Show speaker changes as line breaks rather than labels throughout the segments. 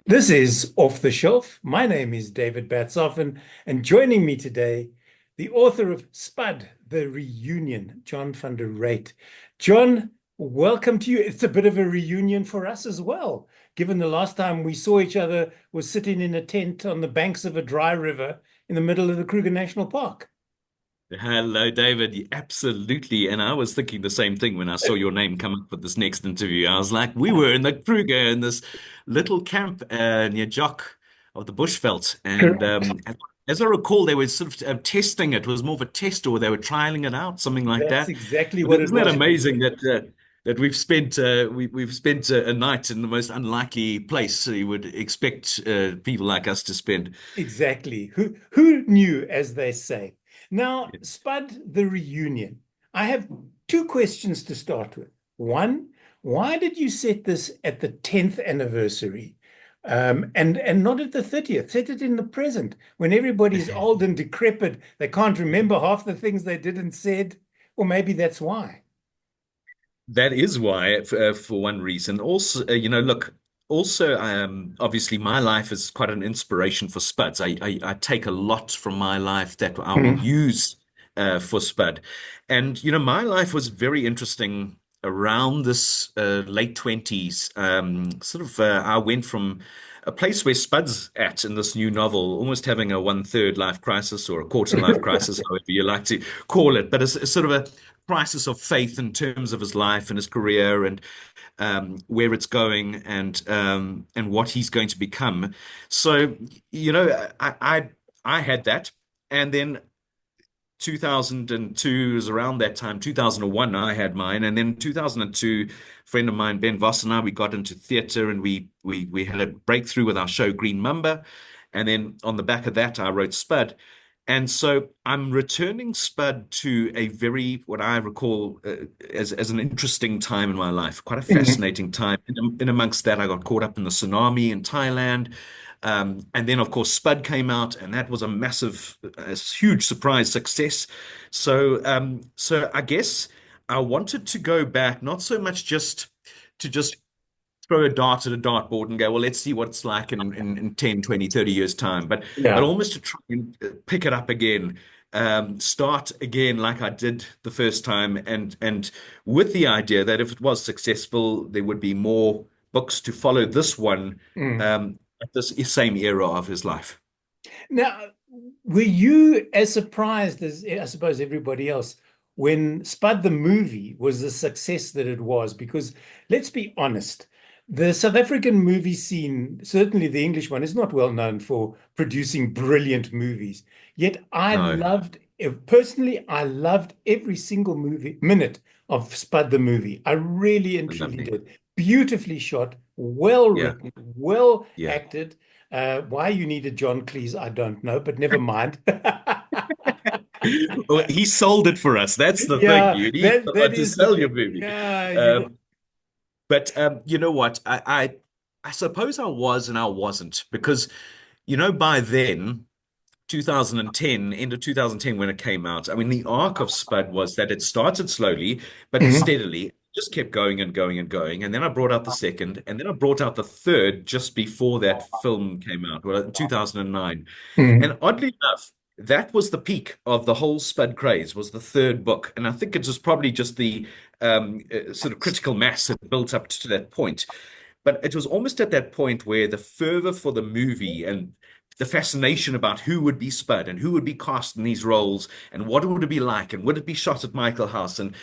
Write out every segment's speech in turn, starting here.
This is Off the Shelf. My name is David Batsoffen, and joining me today, the author of Spud The Reunion, John van der Reet. John, welcome to you. It's a bit of a reunion for us as well, given the last time we saw each other was sitting in a tent on the banks of a dry river in the middle of the Kruger National Park.
Hello, David. Absolutely. And I was thinking the same thing when I saw your name come up with this next interview. I was like, we were in the Kruger in this little camp near Jock of the Bushveld. And
Correct.
as I recall, they were sort of testing it. It was more of a test, or they were trialing it out, something like
That's
that.
exactly
But
what it
isn't that
was.
amazing that we've spent a night in the most unlikely place you would expect people like us to spend?
Exactly. Who knew, as they say. Now, Spud the Reunion. I have two questions to start with. One, why did you set this at the 10th anniversary? And not at the 30th. Set it in the present when everybody's old and decrepit. They can't remember half the things they did and said. Or maybe that's why.
That is why, for one reason. Also, look, also, obviously, my life is quite an inspiration for Spuds. I take a lot from my life that I will
Mm.
use for Spud. And, my life was very interesting around this late 20s. I went from a place where Spud's at in this new novel, almost having a one-third life crisis or a quarter life crisis, however you like to call it. But it's sort of a crisis of faith in terms of his life and his career and where it's going and what he's going to become. So, I had that, and then 2002 was around that time. 2001, I had mine, and then 2002, a friend of mine, Ben Voss, and I, we got into theatre, and we had a breakthrough with our show Green Mamba, and then on the back of that, I wrote Spud. And so I'm returning Spud to a very, what I recall as an interesting time in my life, quite a
Mhm.
fascinating time. In amongst that, I got caught up in the tsunami in Thailand. And then, of course, Spud came out, and that was a huge surprise success. So I guess I wanted to go back, not so much just throw a dart at a dartboard and go, well, let's see what it's like in 10, 20, 30 years' time. But
Yeah.
almost to try and pick it up again, start again like I did the first time, and with the idea that if it was successful, there would be more books to follow this one
Mm.
at this same era of his life.
Now, were you as surprised as I suppose everybody else when Spud the movie was the success that it was? Because let's be honest, the South African movie scene, certainly the English one, is not well known for producing brilliant movies. Yet
No,
personally, I loved every single minute of Spud the movie. I really and truly
lovely.
did. Beautifully shot, well
Yeah,
written, well
yeah.
acted. Why you needed John Cleese, I don't know, but never mind.
Well, he sold it for us. That's the thing.
Yeah,
You need
that
someone to
is the
sell your
thing.
movie.
Yeah,
Um, But you know what? I suppose I was and I wasn't because by then, 2010, end of 2010 when it came out, I mean the arc of Spud was that it started slowly but
Mhm.
steadily, just kept going and going and going. And then I brought out the second, and then I brought out the third just before that film came out, well, in 2009.
Mhm.
And oddly enough, that was the peak of the whole Spud craze, was the third book. And I think it was probably just the sort of critical mass that built up to that point. But it was almost at that point where the fervor for the movie and the fascination about who would be Spud and who would be cast in these roles and what would it be like and would it be shot at Michael House and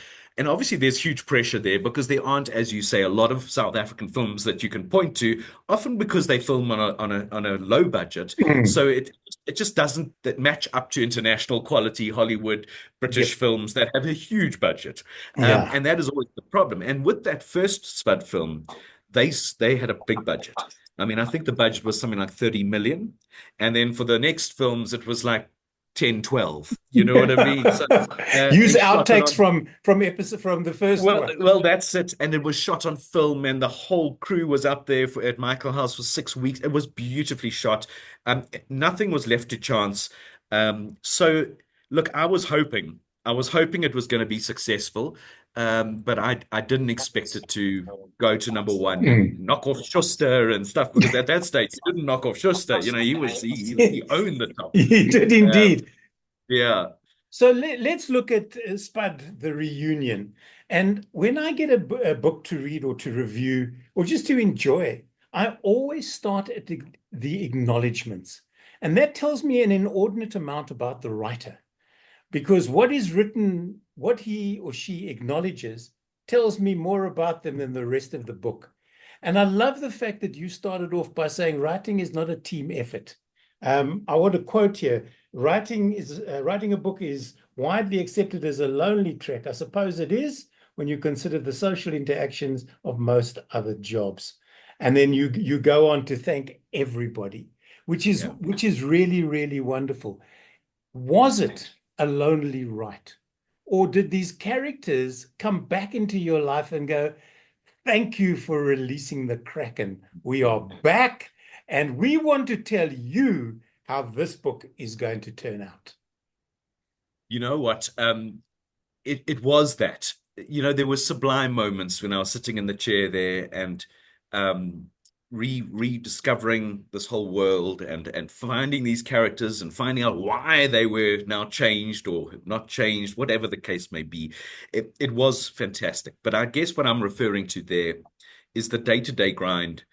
obviously there's huge pressure there because there aren't, as you say, a lot of South African films that you can point to, often because they film on a low budget.
Mhm.
So it just doesn't that match up to international quality Hollywood British
Yep.
films that have a huge budget.
Yeah.
And that is always the problem. And with that first Spud film, they had a big budget. I mean, I think the budget was something like 30 million. And then for the next films, it was like 10, 12. You know what I mean? So
Use
they shot it
outtakes
on.
from episode from the first
Well,
one.
well, that's it. And it was shot on film, and the whole crew was up there at Michael House for 6 weeks. It was beautifully shot. Nothing was left to chance. So, look, I was hoping it was going to be successful. but I didn't expect it to go to number one and
Mm.
knock off Schuster and stuff because at that stage he didn't knock off Schuster. He owned the top.
He did
Um,
indeed.
yeah,
So let's look at Spud the Reunion. And when I get a book to read or to review or just to enjoy, I always start at the acknowledgements. And that tells me an inordinate amount about the writer, because what is written, what he or she acknowledges, tells me more about them than the rest of the book. And I love the fact that you started off by saying writing is not a team effort. I want to quote here: writing a book is widely accepted as a lonely trek. I suppose it is when you consider the social interactions of most other jobs. And then you go on to thank everybody,
yeah.
which is really, really wonderful. Was it a lonely write? Or did these characters come back into your life and go, thank you for releasing the Kraken. We are back and we want to tell you how this book is going to turn out.
You know what? It was that. There were sublime moments when I was sitting in the chair there and um, rediscovering this whole world and finding these characters and finding out why they were now changed or not changed, whatever the case may be. It was fantastic. But I guess what I'm referring to there is the day-to-day grind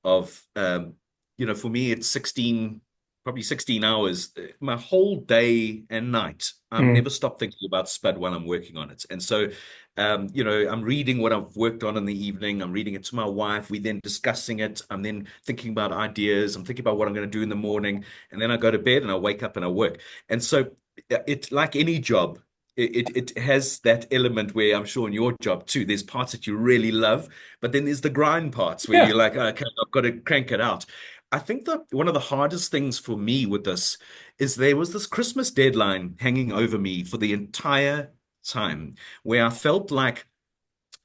of for me it's 16, probably 16 hours, my whole day and night. I'm
Mm.
never stop thinking about Spud while I'm working on it. And so I'm reading what I've worked on in the evening. I'm reading it to my wife. We then discussing it. I'm then thinking about ideas. I'm thinking about what I'm going to do in the morning. And then I go to bed and I wake up and I work. And so it's like any job. It has that element where I'm sure in your job too, there's parts that you really love, but then there's the grind parts where
Yeah.
you're like, okay, I've got to crank it out. I think that one of the hardest things for me with this is there was this Christmas deadline hanging over me for the entire time where I felt like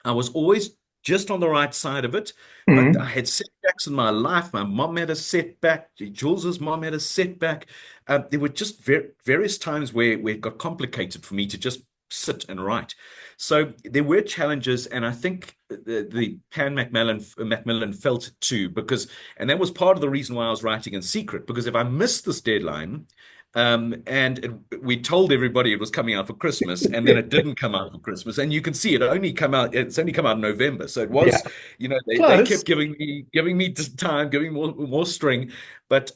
I was always just on the right side of it, but I
Mm.
had setbacks in my life. My mom had a setback. Jules's mom had a setback. There were just various times where it got complicated for me to just sit and write. So there were challenges, and I think the Pan Macmillan felt it too, and that was part of the reason why I was writing in secret, because if I missed this deadline, we told everybody it was coming out for Christmas, and then it didn't come out for Christmas. And you can see it's only come out in November. So it
Yeah.
was, they
Close.
kept giving me time, giving more string. But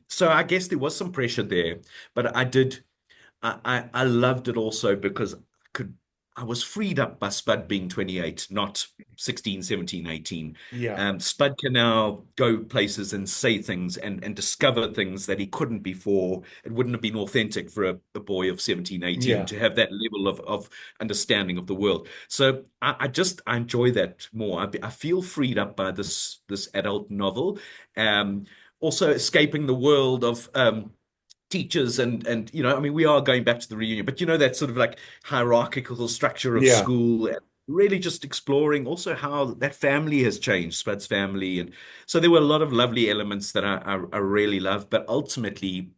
so I guess there was some pressure there. But I loved it also because I was freed up by Spud being 28, not 16, 17, 18.
Yeah.
Spud can now go places and say things and discover things that he couldn't before. It wouldn't have been authentic for a boy of 17, 18
Yeah.
to have that level of understanding of the world. So I enjoy that more. I feel freed up by this adult novel. Um, Also escaping the world of teachers and I mean we are going back to the reunion, but that sort of like hierarchical structure of
Yeah.
school, and really just exploring also how that family has changed, Spud's family. And so there were a lot of lovely elements that I really love, but ultimately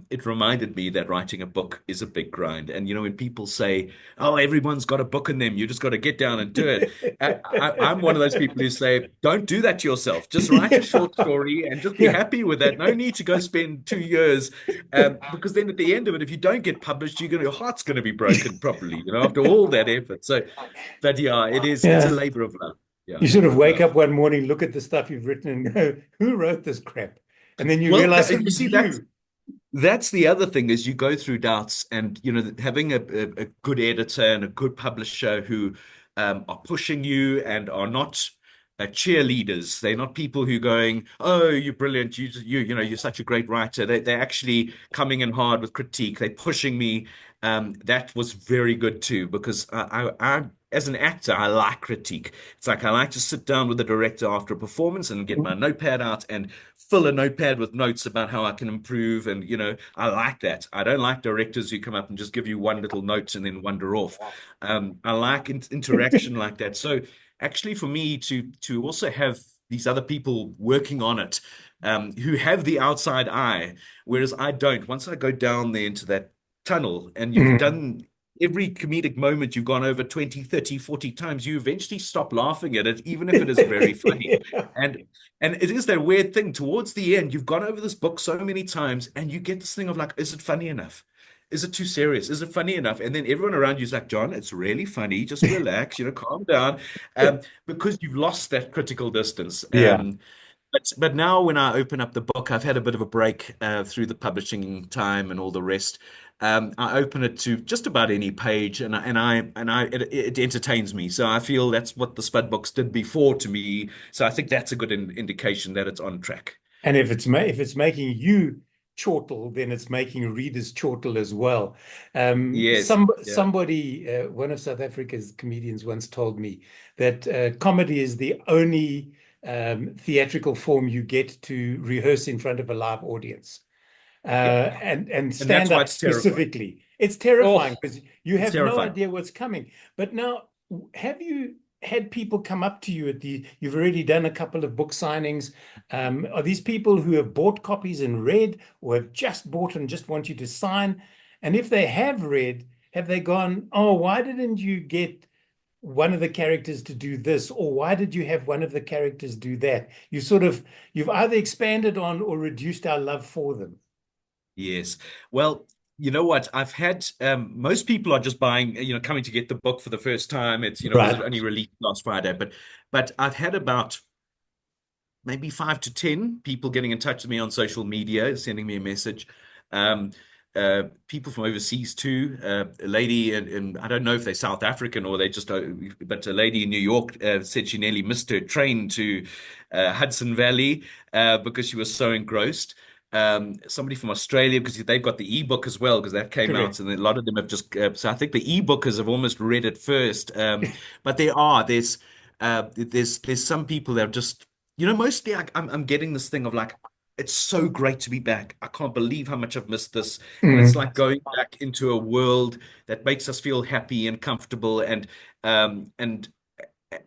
it reminded me that writing a book is a big grind. And when people say, "Oh, everyone's got a book in them, you just got to get down and do it," I'm one of those people who say, "Don't do that to yourself. Just write a
Yeah.
short story and just be
Yeah.
happy with that. No need to go spend 2 years, because then at the end of it, if you don't get published, your heart's going to be broken properly, after all that effort." So, but yeah, it's a
Yeah.
labor of love. Yeah,
You sort
labor
of
of
wake
love.
up one morning, look at the stuff you've written, and go, "Who wrote this crap?" And then you
Well,
realize it
you
was
see, that's
you.
That's the other thing is you go through doubts, and having a good editor and a good publisher who are pushing you and are not cheerleaders. They're not people who going, "Oh, you're brilliant. You're such a great writer." They're actually coming in hard with critique. They're pushing me. That was very good too, because as an actor, I like critique. It's like I like to sit down with the director after a performance and get my notepad out and fill a notepad with notes about how I can improve. And, I like that. I don't like directors who come up and just give you one little note and then wander off. I like interaction like that. So actually for me to also have these other people working on it, who have the outside eye, whereas I don't. Once I go down there into that tunnel and you've
Mhm.
done every comedic moment you've gone over 20, 30, 40 times, you eventually stop laughing at it, even if it is very funny.
Yeah.
And it is that weird thing towards the end, you've gone over this book so many times and you get this thing of like, is it funny enough? Is it too serious? Is it funny enough? And then everyone around you is like, John, it's really funny. Just relax, calm down. Because you've lost that critical distance.
Yeah.
But now when I open up the book, I've had a bit of a break through the publishing time and all the rest. I open it to just about any page, it entertains me. So I feel that's what the Spud books did before to me. So I think that's a good indication that it's on track.
And if it's making you chortle, then it's making readers chortle as well.
Yes. Yeah.
Somebody, one of South Africa's comedians, once told me that comedy is the only theatrical form you get to rehearse in front of a live audience.
Yeah.
And
And that's
stand
why
up
it's terrifying.
specifically. It's terrifying
Oh,
because you
it's
have no
terrifying.
idea what's coming. But now, have you had people come up to you you've already done a couple of book signings. Are these people who have bought copies and read, or have just bought and just want you to sign? And if they have read, have they gone, oh, why didn't you get one of the characters to do this, or why did you have one of the characters do that? You've either expanded on or reduced our love for them.
Yes. Well, you know what? I've had most people are just buying, coming to get the book for the first time. It's, because it
Right.
only released last Friday, but I've had about maybe 5 to 10 people getting in touch with me on social media, sending me a message. Um, People from overseas too. A lady, and I don't know if they're South African or they just, but a lady in New York said she nearly missed her train to Hudson Valley because she was so engrossed. Somebody from Australia because they've got the ebook as well because that came
Correct.
out, and a lot of them have just. So I think the ebookers have almost read it first. But there's some people that have just mostly I'm getting this thing of like, it's so great to be back. I can't believe how much I've missed this. And it's
Mm.
like going back into a world that makes us feel happy and comfortable um and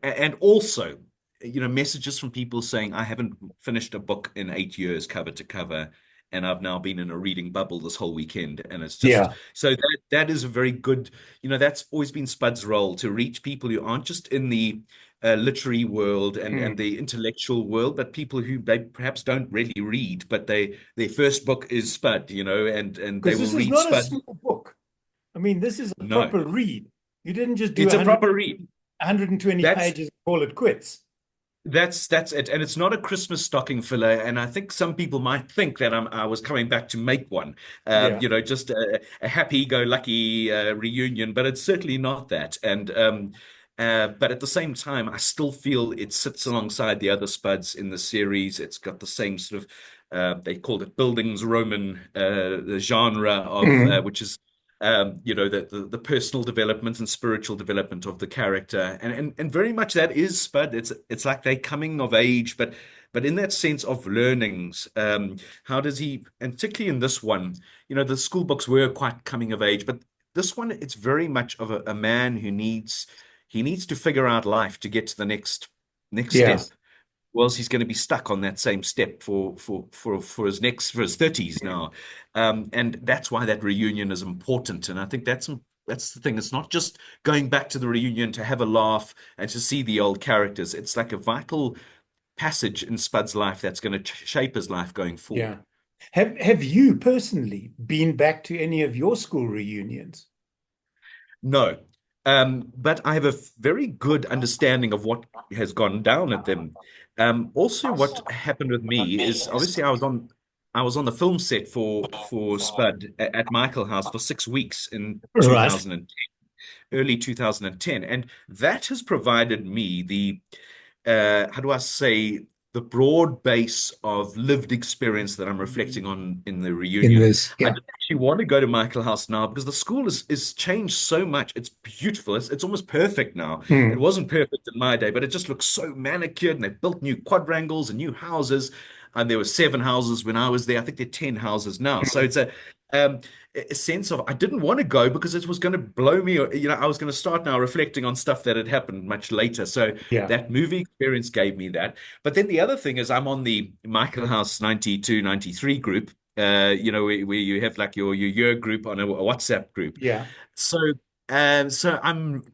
and also, messages from people saying, I haven't finished a book in 8 years, cover to cover. And I've now been in a reading bubble this whole weekend. And it's just
Yeah.
so that is a very good, that's always been Spud's role to reach people who aren't just in the literary world and
Mm.
the intellectual world, but people who they perhaps don't really read, but their first book is Spud, and they
Because
will
this is
read
not a
Spud.
small book. I mean, this is a
No,
proper read. You didn't just do
it's a proper read.
120
That's
pages and call it quits.
That's it, and it's not a Christmas stocking filler. And I think some people might think that I was coming back to make one,
Yeah.
just a happy-go-lucky reunion, but it's certainly not that. But at the same time, I still feel it sits alongside the other Spuds in the series. It's got the same sort of they called it Bildings Roman the genre of
Mm.
which is the personal development and spiritual development of the character, and very much that is Spud. It's like they coming of age, but in that sense of learnings. How does he, and particularly in this one, the school books were quite coming of age, but this one it's very much of a man who needs to figure out life to get to the next
Yeah.
step. Well, he's going to be stuck on that same step for his 30s now, and that's why that reunion is important. And I think that's the thing. It's not just going back to the reunion to have a laugh and to see the old characters. It's like a vital passage in Spud's life that's going to shape his life going forward.
Yeah. Have you personally been back to any of your school reunions?
No. But I have a very good understanding of what has gone down at them. Also, what happened with me is obviously I was on the film set for Spud at Michael House for 6 weeks in
Right.
2010, early 2010, and that has provided me the how do I say, the broad base of lived experience that I'm reflecting on in the
In
reunion.
this,
I
yeah.
don't actually want to go to Michael House now because the school is changed so much. It's beautiful. It's almost perfect now. It
Mm.
wasn't perfect in my day, but it just looks so manicured, and they've built new quadrangles and new houses. And there were 7 houses when I was there. I think there are 10 houses now. So
Mm.
it's um, a sense of I didn't want to go because it was going to blow me. I was going to start now reflecting on stuff that had happened much later. So
Yeah.
that movie experience gave me that. But then the other thing is I'm on the Michael House 92, 93 group, where you have like your year group on a WhatsApp group.
Yeah.
So So I'm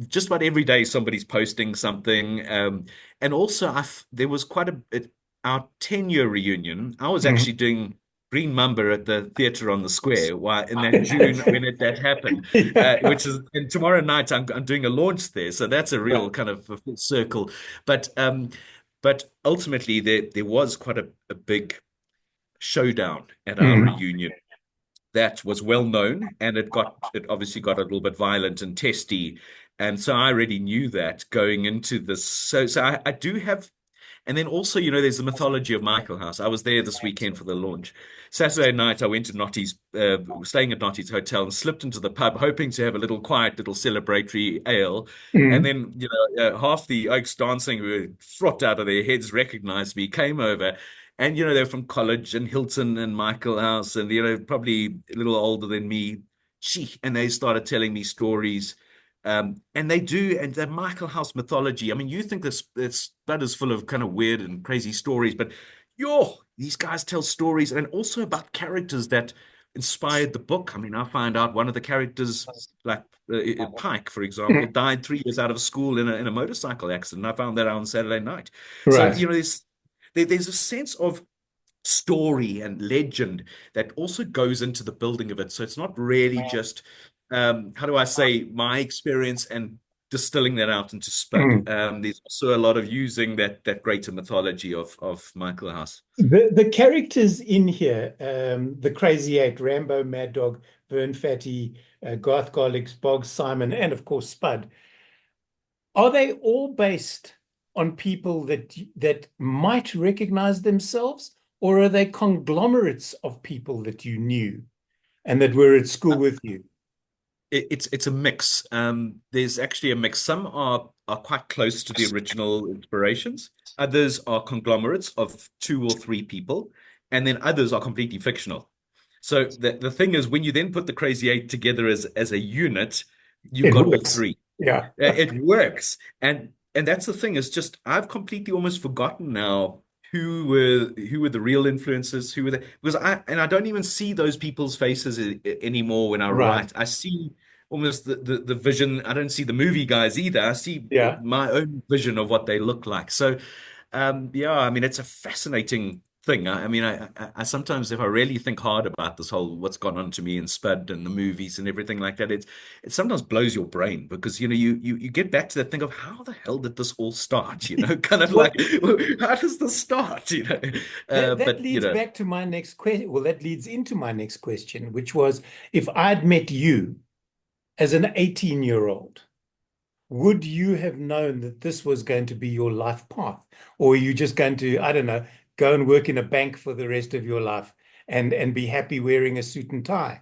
just about every day somebody's posting something. And also there was quite a bit, our 10-year reunion. I was
Mm.
actually doing Green Mamba at the theater on the square in that June when that happened,
Yeah.
which is, and tomorrow night I'm doing a launch there. So that's a real
Right.
kind of a full circle. But ultimately there was quite a big showdown at our
Mm.
reunion that was well known, and it obviously got a little bit violent and testy. And so I already knew that going into this. So I do have, and then also, there's the mythology of Michael House. I was there this weekend for the launch. Saturday night, I went to Notty's, staying at Notty's hotel, and slipped into the pub, hoping to have a little quiet, little celebratory ale. And
Mm.
then, half the Oaks dancing who were frothed out of their heads recognized me, came over. And, they're from college and Hilton and Michael House and, probably a little older than me. And they started telling me stories. And they do, and the Michael House mythology. I mean, you think this that is full of kind of weird and crazy stories, but these guys tell stories and also about characters that inspired the book. I mean, I find out one of the characters, like Pike, for example,
Mm.
died 3 years out of school in a motorcycle accident. I found that out on Saturday night. So,
Right.
there's a sense of story and legend that also goes into the building of it. So it's not really just, how do I say, my experience and distilling that out into Spud.
Mm.
There's also a lot of using that greater mythology of Michael House.
The characters in here, the Crazy Eight, Rambo, Mad Dog, Vern Fatty, Garth Garlic, Boggs, Simon, and of course Spud, are they all based on people that might recognize themselves, or are they conglomerates of people that you knew and that were at school with you?
It's a mix. There's actually a mix. Some are quite close to the original inspirations. Others are conglomerates of 2 or 3 people, and then others are completely fictional. So the thing is, when you then put the Crazy Eight together as a unit, you've
It
got all
works.
three.
Yeah.
It works, and that's the thing. Is just I've completely almost forgotten now who were the real influences, who were the because I don't even see those people's faces anymore when I
Right.
write. I see almost the vision. I don't see the movie guys either. I see
Yeah.
my own vision of what they look like. So, yeah, I mean, it's a fascinating thing. I mean, I sometimes, if I really think hard about this whole what's gone on to me in Spud and the movies and everything like that, it sometimes blows your brain because you get back to that thing of how the hell did this all start? Kind of like
Well,
how does this start?
that
But
leads back to my next question. Well, that leads into my next question, which was if I'd met you as an 18-year-old, would you have known that this was going to be your life path? Or are you just going to, I don't know, go and work in a bank for the rest of your life and be happy wearing a suit and tie?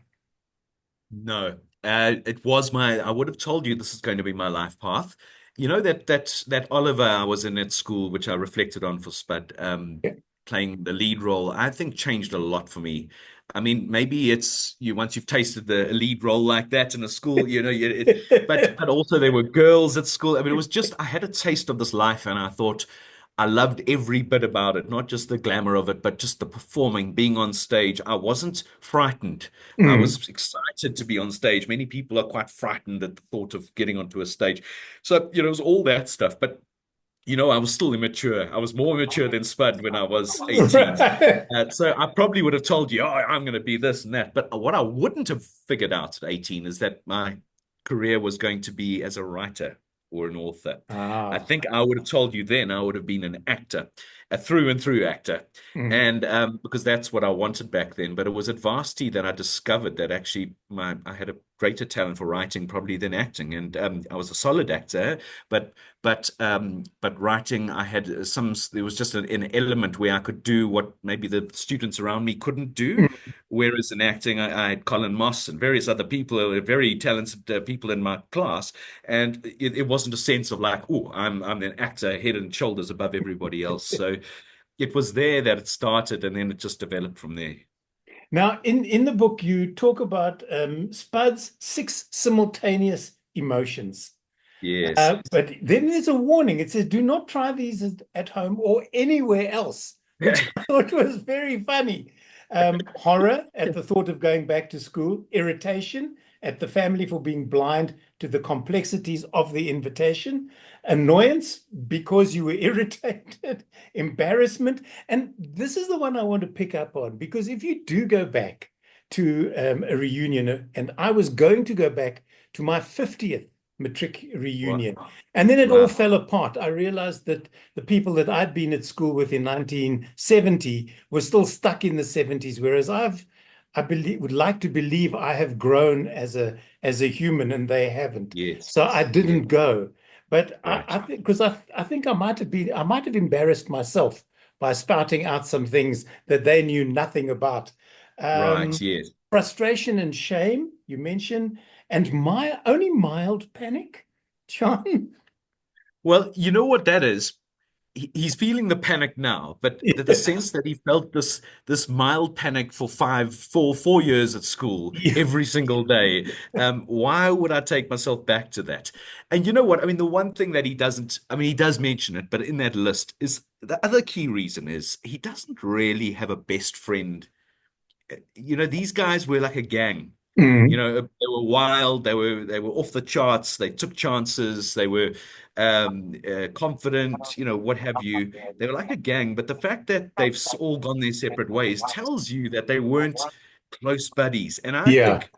No, it was I would have told you this is going to be my life path. That Oliver I was in at school, which I reflected on for Spud,
Yeah.
playing the lead role, I think changed a lot for me. I mean, maybe it's you once you've tasted the lead role like that in a school, but also there were girls at school. I mean, it was just I had a taste of this life, and I thought I loved every bit about it, not just the glamour of it, but just the performing, being on stage. I wasn't frightened. I
Mm.
was excited to be on stage. Many people are quite frightened at the thought of getting onto a stage. So, it was all that stuff. But, I was still immature. I was more immature than Spud when I was 18.
Right.
So I probably would have told you, oh, I'm going to be this and that. But what I wouldn't have figured out at 18 is that my career was going to be as a writer or an author. I
Ah.
think I would have told you then I would have been an actor, a through and through actor.
Mm.
And because that's what I wanted back then. But it was at Varsity that I discovered that actually I had a greater talent for writing probably than acting. And I was a solid actor, but but writing, I had there was just an element where I could do what maybe the students around me couldn't do.
Mm.
Whereas in acting, I had Colin Moss and various other people, very talented people in my class, and it wasn't a sense of like, oh, I'm an actor head and shoulders above everybody else. So it was there that it started, and then it just developed from there.
Now, in the book, you talk about Spud's 6 simultaneous emotions.
Yes.
But then there's a warning. It says, do not try these at home or anywhere else, which I thought was very funny. Horror at the thought of going back to school, irritation, at the family for being blind to the complexities of the invitation, annoyance because you were irritated, embarrassment. And this is the one I want to pick up on, because if you do go back to a reunion, and I was going to go back to my 50th matric reunion,
Wow.
and then it all
Wow.
fell apart. I realized that the people that I'd been at school with in 1970 were still stuck in the 70s, whereas I believe would like to believe I have grown as a human, and they haven't.
Yes.
So I
Yes.
didn't go. But I
Right.
think because I think I might have embarrassed myself by spouting out some things that they knew nothing about.
Right.
Um,
Yes.
Frustration and shame, you mentioned, and my only mild panic, John.
Well, you know what that is? He's feeling the panic now, but the
Yeah.
sense that he felt this mild panic for 4 years at school
Yeah.
every single day. Why would I take myself back to that? And you know what? I mean, the one thing that he doesn't, I mean, he does mention it, but in that list is the other key reason is he doesn't really have a best friend. These guys were like a gang.
Mm.
They were wild. They were off the charts. They took chances. They were confident. What have you. They were like a gang. But the fact that they've all gone their separate ways tells you that they weren't close buddies. And I
Yeah.
think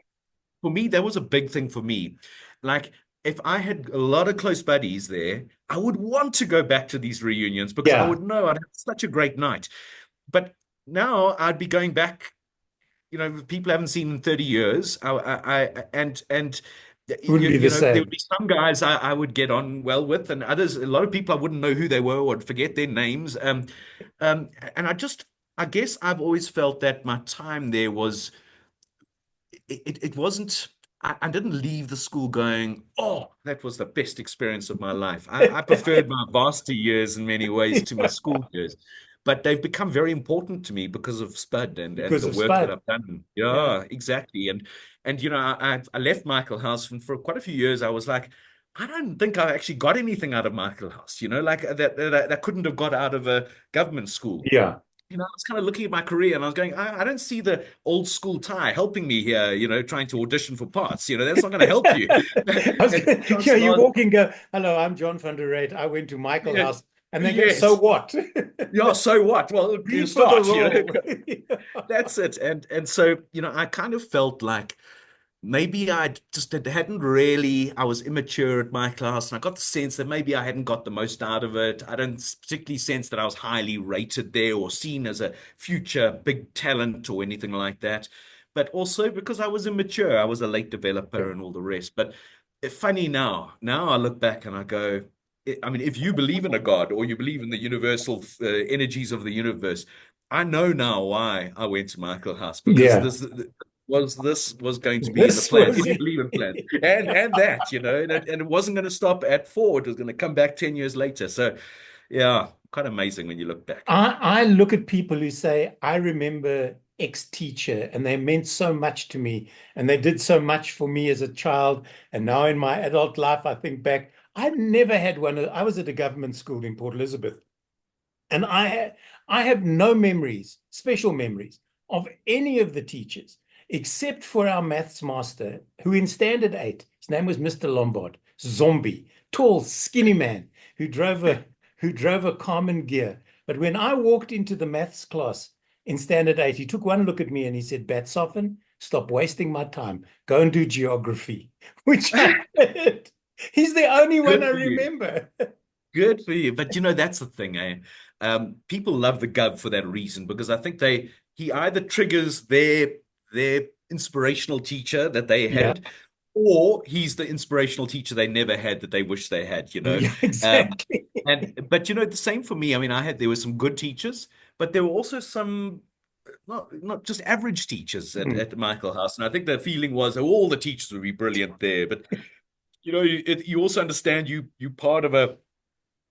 for me, that was a big thing for me. Like, if I had a lot of close buddies there, I would want to go back to these reunions because I
Yeah.
would know I'd have such a great night. But now I'd be going back, people I haven't seen in 30 years. And
Wouldn't be the
there would
same.
be some guys I would get on well with, and others, a lot of people I wouldn't know who they were or would forget their names. And I guess I've always felt that my time there it wasn't. I didn't leave the school going, oh, that was the best experience of my life. I preferred my varsity years in many ways to my school years, but they've become very important to me because of Spud and
Because
the
of
work that
Spud.
I've done.
Yeah.
Yeah, exactly. And I left Michael House, and for quite a few years I was like, I don't think I actually got anything out of Michael House. Like that couldn't have got out of a government school.
Yeah.
I was kind of looking at my career and I was going, I don't see the old school tie helping me here, trying to audition for parts. That's not going to help you. And chances
You
are,
walk in, go, hello, I'm John van der Reet. I went to Michael
yeah,
House, and they go, so
yes.
what?
Yeah, so what? Well, you
Be for the
start,
role.
that's it. And so, I kind of felt like maybe I just hadn't really, I was immature at my class, and I got the sense that maybe I hadn't got the most out of it. I don't particularly sense that I was highly rated there or seen as a future big talent or anything like that. But also because I was immature, I was a late developer
Yeah.
and all the rest. But funny now I look back and I go, I mean, if you believe in a God or you believe in the universal energies of the universe, I know now why I went to Michael House because
Yeah.
this was going to be in the
This
plans,
was,
if you believe in plans, and that, and it wasn't going to stop at four. It was going to come back 10 years later. So, yeah, quite amazing when you look back.
I look at people who say, I remember X teacher, and they meant so much to me, and they did so much for me as a child. And now in my adult life, I think back, I never had one. I was at a government school in Port Elizabeth. And I have no memories, special memories of any of the teachers, except for our maths master, who in standard eight, his name was Mr. Lombard, zombie, tall, skinny man who drove a Carmen gear. But when I walked into the maths class in standard eight, he took one look at me and he said, Batsoffen, stop wasting my time. Go and do geography, which I did. He's the only one
Good
I
for you.
remember.
Good for you. But that's the thing, eh? People love the Gov for that reason because I think he either triggers their inspirational teacher that they
Yeah.
had, or he's the inspirational teacher they never had that they wish they had.
Yeah,
Um,
exactly.
but the same for me. I mean, there were some good teachers, but there were also some not just average teachers
Mm.
at Michael House. And I think the feeling was oh, all the teachers would be brilliant there. But you also understand you part of a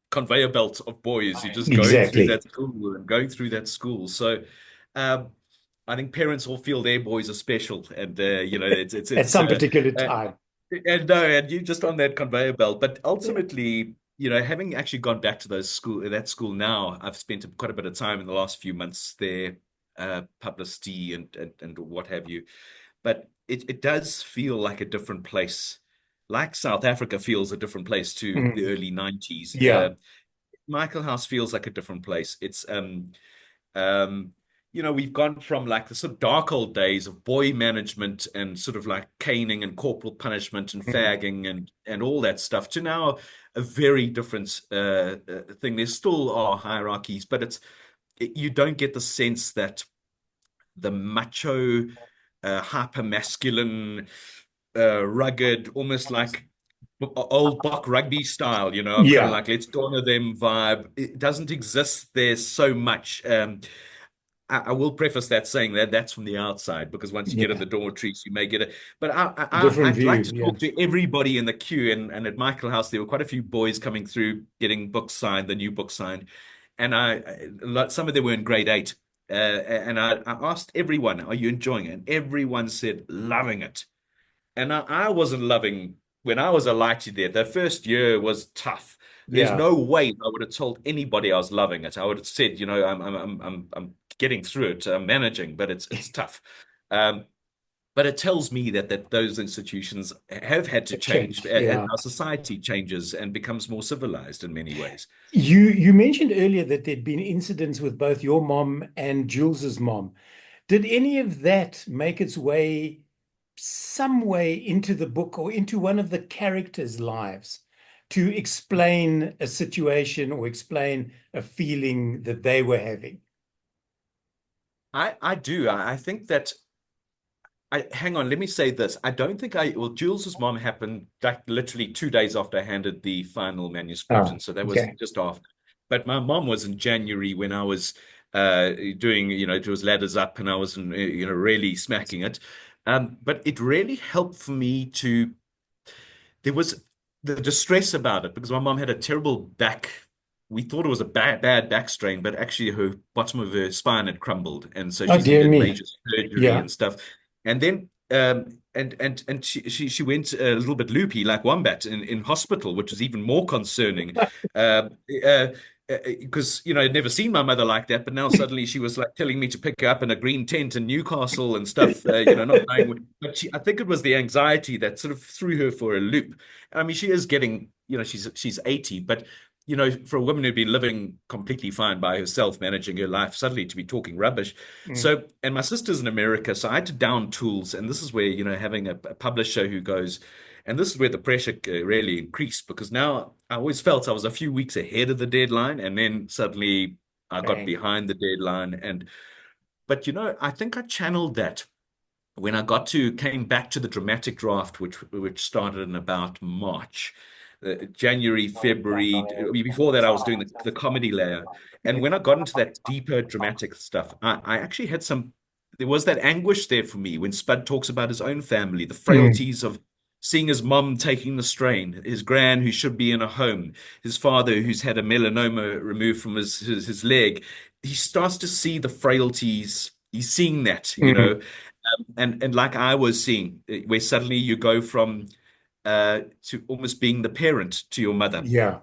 conveyor belt of boys. You're just going through
Exactly.
that school and going through that school. So um, I think parents all feel their boys are special, and
At some particular
uh,
time.
and no, and you just on that conveyor belt. But ultimately, having actually gone back to that school now, I've spent quite a bit of time in the last few months there, publicity and what have you. but it does feel like a different place. Like South Africa feels a different place to the
Mm.
early 90s.
Yeah.
Michael House feels like a different place. Um, we've gone from like the sort of dark old days of boy management and sort of like caning and corporal punishment and
Mm.
fagging and all that stuff to now a very different thing. There still are hierarchies, but you don't get the sense that the macho, hyper masculine, rugged, almost like old Bach rugby style, kind of
Yeah.
like let's go on them vibe. It doesn't exist there so much. I will preface that saying that that's from the outside because once you get in
Yeah.
the dormitories, you may get it. But
Different
I'd like
view.
to
Yeah.
talk to everybody in the queue. And at Michael House, there were quite a few boys coming through getting books signed, the new book signed. And some of them were in grade eight. And I asked everyone, "Are you enjoying it?" And everyone said, "Loving it." And I wasn't loving when I was a lighty there. The first year was tough. There's
Yeah.
no way I would have told anybody I was loving it. I would have said, I'm getting through it, I'm managing, but it's tough. Um, but it tells me that those institutions have had to change
Change.
as
Yeah.
our society changes and becomes more civilized in many ways.
You mentioned earlier that there'd been incidents with both your mom and Jules's mom. Did any of that make its way some way into the book or into one of the characters' lives to explain a situation or explain a feeling that they were having?
I do. I think that hang on, let me say this. I don't think well, Jules's mom happened like literally 2 days after I handed the final manuscript.
Oh,
And so that was
okay.
just after. But my mom was in January when I was doing, it was ladders up and I was, really smacking it. But it really helped for me there was the distress about it because my mom had a terrible back. We thought it was a bad back strain, but actually her bottom of her spine had crumbled, and so
Oh,
she's
dear
needed
me.
major surgery
Yeah.
and stuff. And then and she went a little bit loopy like Wombat in hospital, which was even more concerning. Um, uh, because I'd never seen my mother like that, but now suddenly she was like telling me to pick her up in a green tent in Newcastle and stuff. Not knowing, but I think it was the anxiety that sort of threw her for a loop. I mean, she is getting, she's 80, but for a woman who'd been living completely fine by herself, managing her life, suddenly to be talking rubbish.
Mm.
So, and my sister's in America, so I had to down tools, and this is where having a publisher who goes. And this is where the pressure really increased because now I always felt I was a few weeks ahead of the deadline, and then suddenly I got
Bang.
behind the deadline. But I think I channeled that when I came back to the dramatic draft, which started in about March, January, February. Before that, I was doing the comedy layer, and when I got into that deeper dramatic stuff, I actually had some. There was that anguish there for me when Spud talks about his own family, the
Mm.
frailties of seeing his mum taking the strain, his gran who should be in a home, his father who's had a melanoma removed from his leg. He starts to see the frailties. He's seeing that,
Mm.
and like I was seeing, where suddenly you go from to almost being the parent to your mother,
Yeah.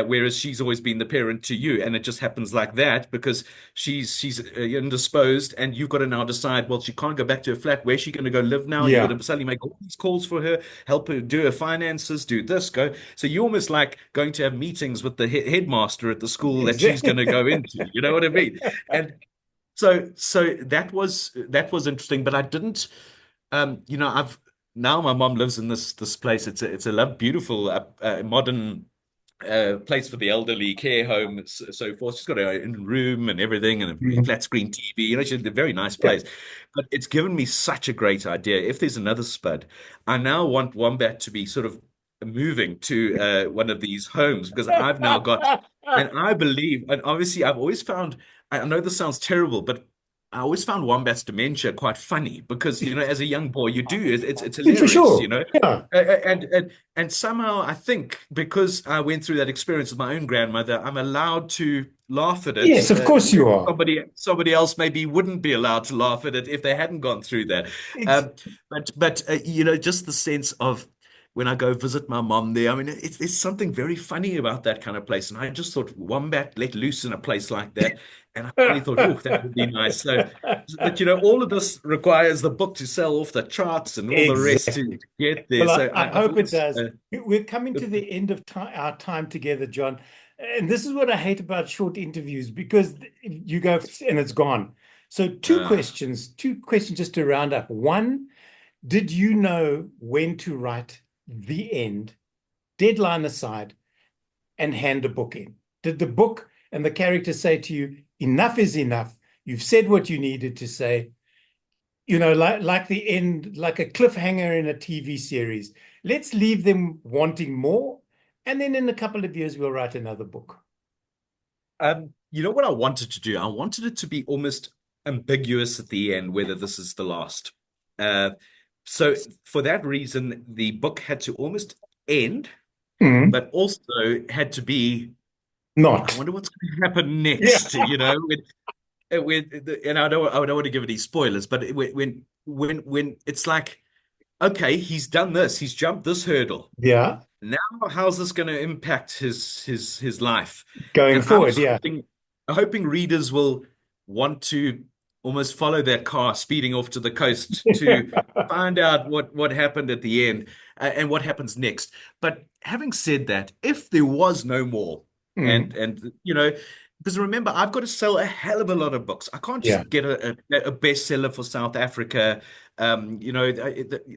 whereas she's always been the parent to you, and it just happens like that because she's indisposed, and you've got to now decide. Well, she can't go back to her flat. Where's she going to go live now? You've got
Yeah.
to suddenly make all these calls for her, help her do her finances, do this, go. So you're almost like going to have meetings with the headmaster at the school that she's going to
Exactly.
go into. You know what I mean? And so that was interesting, but I didn't. I've now my mom lives in this place. It's a beautiful, modern place for the elderly, care home, so forth. She's got her own room and everything, and a
Mm.
flat screen TV. She's a very nice
Yeah.
place. But it's given me such a great idea. If there's another Spud, I now want Wombat to be sort of moving to one of these homes because I've now got, and I believe, and obviously I've always found. I know this sounds terrible, but I always found Wombat's dementia quite funny because, as a young boy, you do. It's
For
hilarious,
sure. Yeah.
and somehow I think because I went through that experience with my own grandmother, I'm allowed to laugh at it.
Yes, of course you
Whereas
are.
somebody else maybe wouldn't be allowed to laugh at it if they hadn't gone through that.
It's
Um, but just the sense of. when I go visit my mom there. I mean, it's something very funny about that kind of place. And I just thought wombat let loose in a place like that. And I suddenly thought, oh, that would be nice. So, but all of this requires the book to sell off the charts and all the rest to
Exactly.
get there.
Well,
So
I
I've
hope it
always,
does. We're coming to the end of our time together, John. And this is what I hate about short interviews because you go and it's gone. So
uh,
two questions just to round up. One, did you know when to write the end, deadline aside, and hand a book in? Did the book and the character say to you, enough is enough? You've said what you needed to say. Like the end, like a cliffhanger in a TV series. Let's leave them wanting more, and then in a couple of years we'll write another book.
you know what I wanted to do? I wanted it to be almost ambiguous at the end, whether this is the last. Uh, so for that reason, the book had to almost end,
Mm.
but also had to be, I
Not.
wonder what's going to happen
Yeah.
next, and I don't want to give any spoilers, but when it's like, okay, he's done this, he's jumped this hurdle.
Yeah.
Now, how's this going to impact his life?
Going
And I
forward.
was
Yeah.
hoping readers will want to almost follow that car speeding off to the coast to find out what happened at the end, and what happens next. But having said that, if there was no more,
Mm.
and because remember, I've got to sell a hell of a lot of books. I can't
Yeah.
just get a bestseller for South Africa.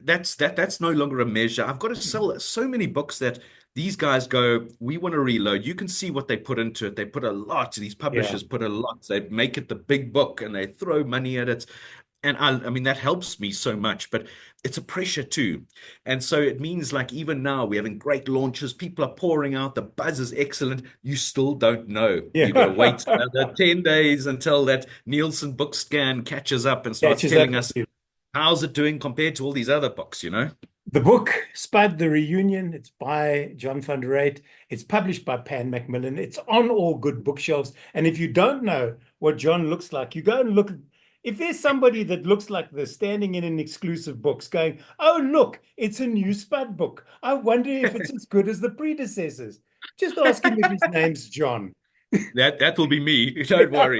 That's no longer a measure. I've got to sell so many books that these guys go, we want to reload. You can see what they put into it. They put a lot. These
Yeah.
publishers put a lot. They make it the big book and they throw money at it. And I mean, that helps me so much, but it's a pressure too. And so it means like even now we're having great launches. People are pouring out. The buzz is excellent. You still don't know. You got to
Yeah.
wait another 10 days until that Nielsen book scan catches up and starts
Catches up
telling
with
us
you.
how's it doing compared to all these other books.
The book, Spud The Reunion, it's by John van der Reet. It's published by Pan Macmillan. It's on all good bookshelves. And if you don't know what John looks like, you go and look. If there's somebody that looks like this standing in an exclusive books going, oh, look, it's a new Spud book. I wonder if it's as good as the predecessors. Just ask him if his name's John.
That will be me. Don't worry.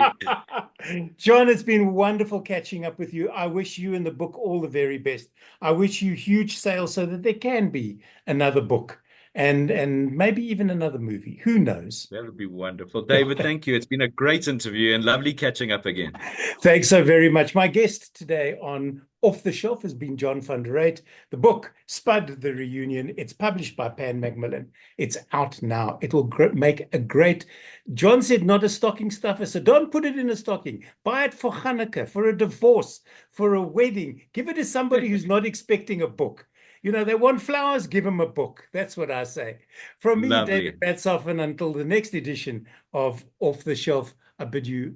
John, it's been wonderful catching up with you. I wish you and the book all the very best. I wish you huge sales so that there can be another book and maybe even another movie. Who knows?
That would be wonderful. David, thank you. It's been a great interview and lovely catching up again.
Thanks so very much. My guest today on Off the Shelf has been John van der Reet. The book, Spud The Reunion, it's published by Pan Macmillan. It's out now. It will make a great, John said, not a stocking stuffer, so don't put it in a stocking. Buy it for Hanukkah, for a divorce, for a wedding. Give it to somebody who's not expecting a book. They want flowers, give them a book. That's what I say. From me, David
Lovely.
Batsoff, and until the next edition of Off the Shelf, I bid you